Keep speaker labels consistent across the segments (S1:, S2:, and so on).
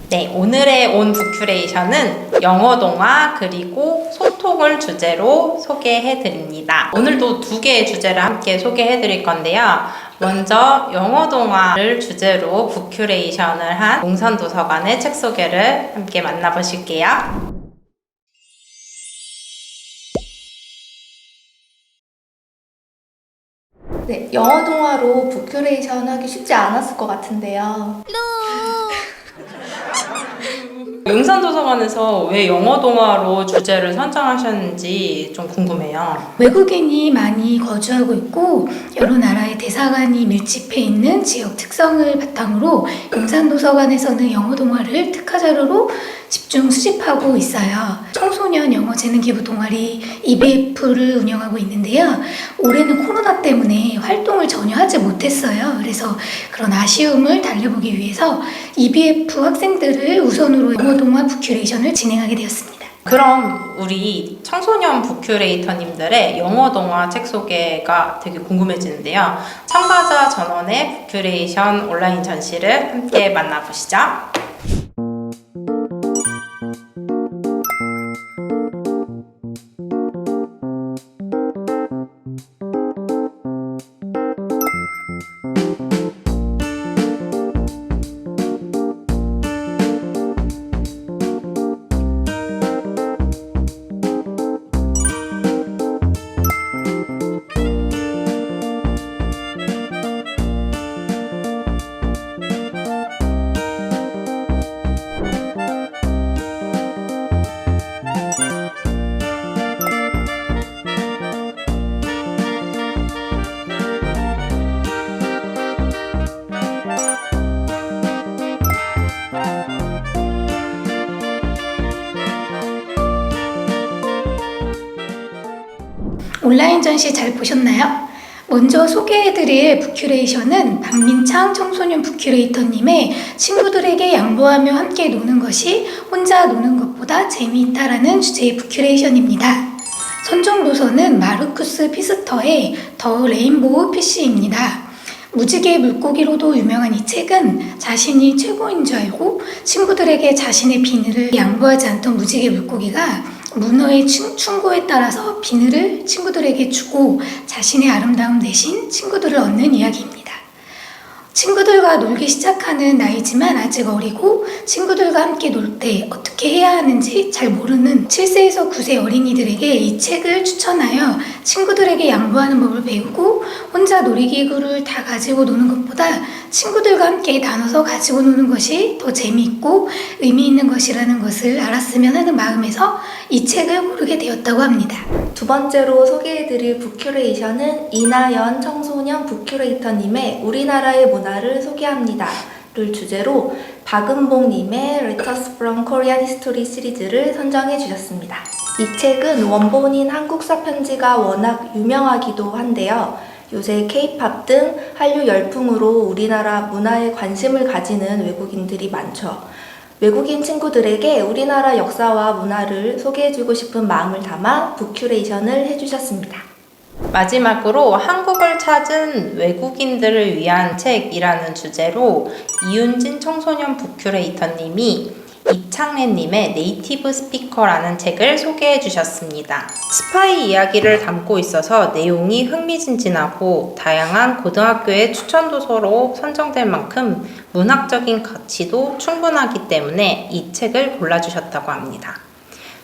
S1: 네, 오늘의 온 북큐레이션은 영어 동화 그리고 소통을 주제로 소개해 드립니다. 오늘도 두 개의 주제를 함께 소개해 드릴 건데요. 먼저 영어 동화를 주제로 북큐레이션을 한 용산도서관의 책 소개를 함께 만나보실게요.
S2: 네, 영어 동화로 북큐레이션 하기 쉽지 않았을 것 같은데요.
S1: 용산도서관에서 왜 영어 동화로 주제를 선정하셨는지 좀 궁금해요.
S3: 외국인이 많이 거주하고 있고 여러 나라의 대사관이 밀집해 있는 지역 특성을 바탕으로 용산도서관에서는 영어 동화를 특화 자료로 집중 수집하고 있어요. 청소년 영어 재능 기부 동아리 EBF를 운영하고 있는데요. 올해는 코로나 때문에 활동을 전혀 하지 못했어요. 그래서 그런 아쉬움을 달래보기 위해서 EBF 학생들을 우선으로 영어 동화 북큐레이션을 진행하게 되었습니다.
S1: 그럼 우리 청소년 북큐레이터님들의 영어 동화 책 소개가 되게 궁금해지는데요. 참가자 전원의 북큐레이션 온라인 전시를 함께 만나보시죠.
S3: 온라인 전시 잘 보셨나요? 먼저 소개해드릴 북큐레이션은 박민창 청소년 북큐레이터님의 친구들에게 양보하며 함께 노는 것이 혼자 노는 것보다 재미있다라는 주제의 북큐레이션입니다. 선정 도서는 마르쿠스 피스터의 더 레인보우 피쉬입니다. 무지개 물고기로도 유명한 이 책은 자신이 최고인 줄 알고 친구들에게 자신의 비늘을 양보하지 않던 무지개 물고기가 문어의 충고에 따라서 비늘을 친구들에게 주고 자신의 아름다움 대신 친구들을 얻는 이야기입니다. 친구들과 놀기 시작하는 나이지만 아직 어리고 친구들과 함께 놀 때 어떻게 해야 하는지 잘 모르는 7세에서 9세 어린이들에게 이 책을 추천하여 친구들에게 양보하는 법을 배우고 혼자 놀이기구를 다 가지고 노는 것보다 친구들과 함께 나눠서 가지고 노는 것이 더 재미있고 의미 있는 것이라는 것을 알았으면 하는 마음에서 이 책을 고르게 되었다고 합니다.
S2: 두 번째로 소개해드릴 북큐레이션은 이나연 청소년 북큐레이터님의 우리나라의 문화를 소개합니다. 를 주제로 박은봉님의 Letters from Korean History 시리즈를 선정해 주셨습니다. 이 책은 원본인 한국사 편지가 워낙 유명하기도 한데요. 요새 K-팝 등 한류 열풍으로 우리나라 문화에 관심을 가지는 외국인들이 많죠. 외국인 친구들에게 우리나라 역사와 문화를 소개해주고 싶은 마음을 담아 북큐레이션을 해주셨습니다.
S1: 마지막으로 한국을 찾은 외국인들을 위한 책이라는 주제로 이윤진 청소년 북큐레이터님이 이창래님의 네이티브 스피커라는 책을 소개해 주셨습니다. 스파이 이야기를 담고 있어서 내용이 흥미진진하고 다양한 고등학교의 추천도서로 선정될 만큼 문학적인 가치도 충분하기 때문에 이 책을 골라주셨다고 합니다.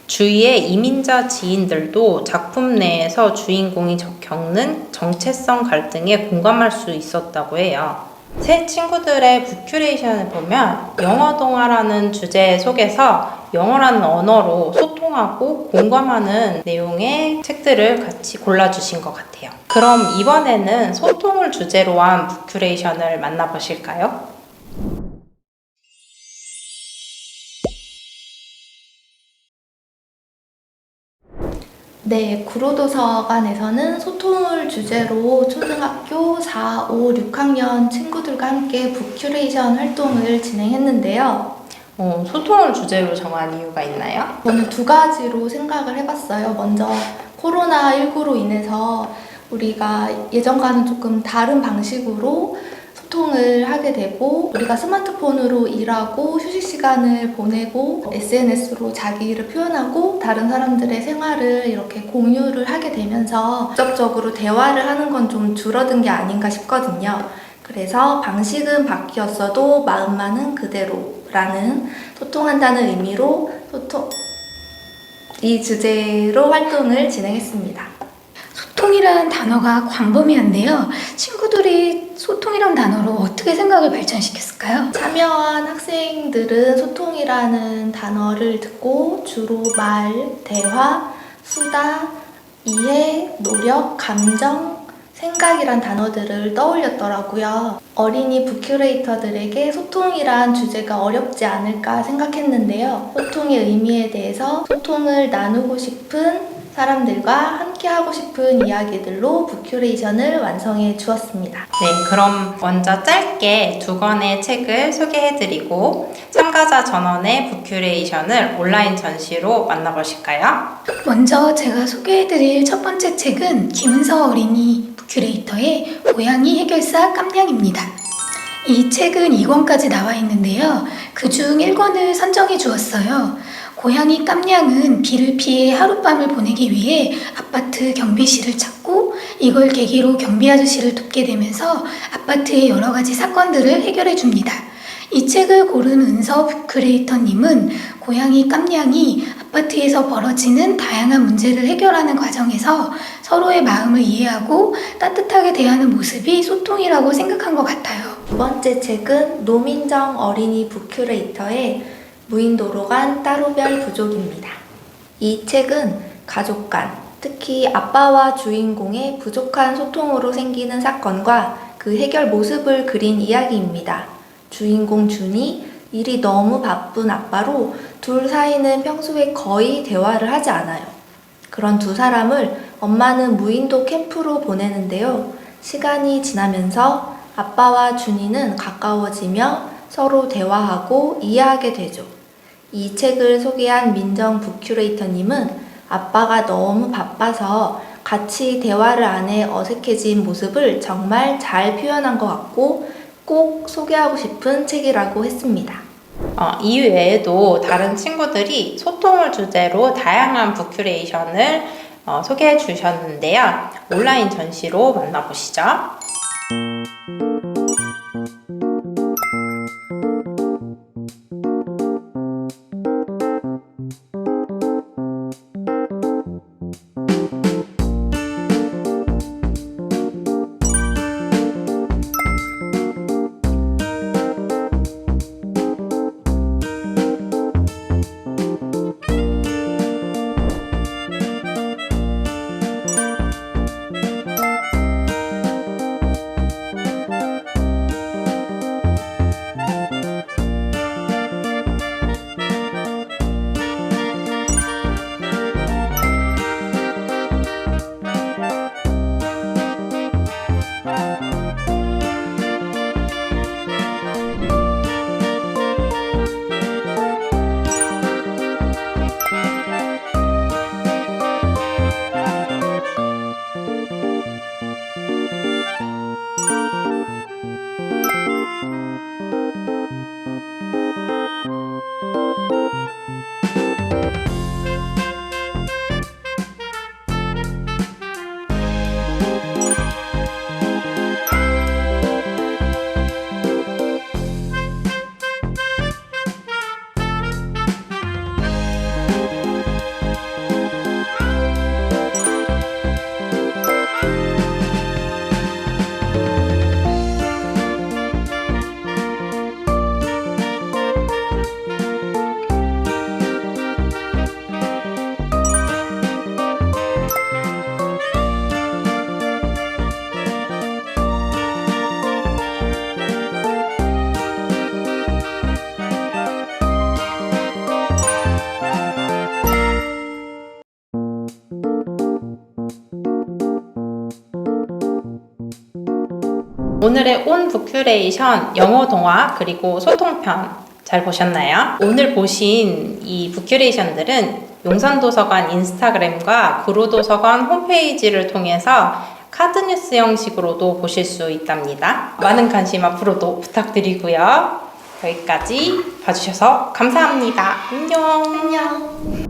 S1: 주위의 이민자 지인들도 작품 내에서 주인공이 겪는 정체성 갈등에 공감할 수 있었다고 해요. 새 친구들의 북큐레이션을 보면 영어 동화라는 주제 속에서 영어라는 언어로 소통하고 공감하는 내용의 책들을 같이 골라주신 것 같아요. 그럼 이번에는 소통을 주제로 한 북큐레이션을 만나보실까요?
S2: 네, 구로도서관에서는 소통을 주제로 초등학교 4, 5, 6학년 친구들과 함께 북큐레이션 활동을 진행했는데요.
S1: 소통을 주제로 정한 이유가 있나요?
S2: 저는 두 가지로 생각을 해봤어요. 먼저 코로나19로 인해서 우리가 예전과는 조금 다른 방식으로 소통을 하게 되고 우리가 스마트폰으로 일하고 휴식 시간을 보내고 SNS로 자기 일을 표현하고 다른 사람들의 생활을 이렇게 공유를 하게 되면서 직접적으로 대화를 하는 건 좀 줄어든 게 아닌가 싶거든요. 그래서 방식은 바뀌었어도 마음만은 그대로라는 소통한다는 의미로 이 주제로 활동을 진행했습니다.
S3: 소통이라는 단어가 광범위한데요. 친구들이 소통이라는 단어로 어떻게 생각을 발전시켰을까요?
S2: 참여한 학생들은 소통이라는 단어를 듣고 주로 말, 대화, 수다, 이해, 노력, 감정, 생각이란 단어들을 떠올렸더라고요. 어린이 북큐레이터들에게 소통이란 주제가 어렵지 않을까 생각했는데요. 소통의 의미에 대해서 소통을 나누고 싶은 사람들과 함께 하고 싶은 이야기들로 북큐레이션을 완성해 주었습니다.
S1: 네, 그럼 먼저 짧게 2권의 책을 소개해드리고 참가자 전원의 북큐레이션을 온라인 전시로 만나보실까요?
S3: 먼저 제가 소개해드릴 첫 번째 책은 김은서 어린이 북큐레이터의 고양이 해결사 깜냥입니다. 이 책은 2권까지 나와 있는데요. 그중 1권을 선정해 주었어요. 고양이 깜냥은 비를 피해 하룻밤을 보내기 위해 아파트 경비실을 찾고 이걸 계기로 경비 아저씨를 돕게 되면서 아파트의 여러 가지 사건들을 해결해 줍니다. 이 책을 고른 은서 북큐레이터님은 고양이 깜냥이 아파트에서 벌어지는 다양한 문제를 해결하는 과정에서 서로의 마음을 이해하고 따뜻하게 대하는 모습이 소통이라고 생각한 것 같아요.
S2: 두 번째 책은 노민정 어린이 북큐레이터의 무인도로 간 따로별 부족입니다. 이 책은 가족 간, 특히 아빠와 주인공의 부족한 소통으로 생기는 사건과 그 해결 모습을 그린 이야기입니다. 주인공 준이 일이 너무 바쁜 아빠로 둘 사이는 평소에 거의 대화를 하지 않아요. 그런 두 사람을 엄마는 무인도 캠프로 보내는데요. 시간이 지나면서 아빠와 준이는 가까워지며 서로 대화하고 이해하게 되죠. 이 책을 소개한 민정 북큐레이터님은 아빠가 너무 바빠서 같이 대화를 안 해 어색해진 모습을 정말 잘 표현한 것 같고 꼭 소개하고 싶은 책이라고 했습니다.
S1: 이 외에도 다른 친구들이 소통을 주제로 다양한 북큐레이션을 소개해 주셨는데요. 온라인 전시로 만나보시죠. 오늘의 온 북큐레이션 영어 동화 그리고 소통편 잘 보셨나요? 오늘 보신 이 북큐레이션들은 용산도서관 인스타그램과 구로도서관 홈페이지를 통해서 카드뉴스 형식으로도 보실 수 있답니다. 많은 관심 앞으로도 부탁드리고요. 여기까지 봐주셔서 감사합니다. 안녕.
S2: 안녕.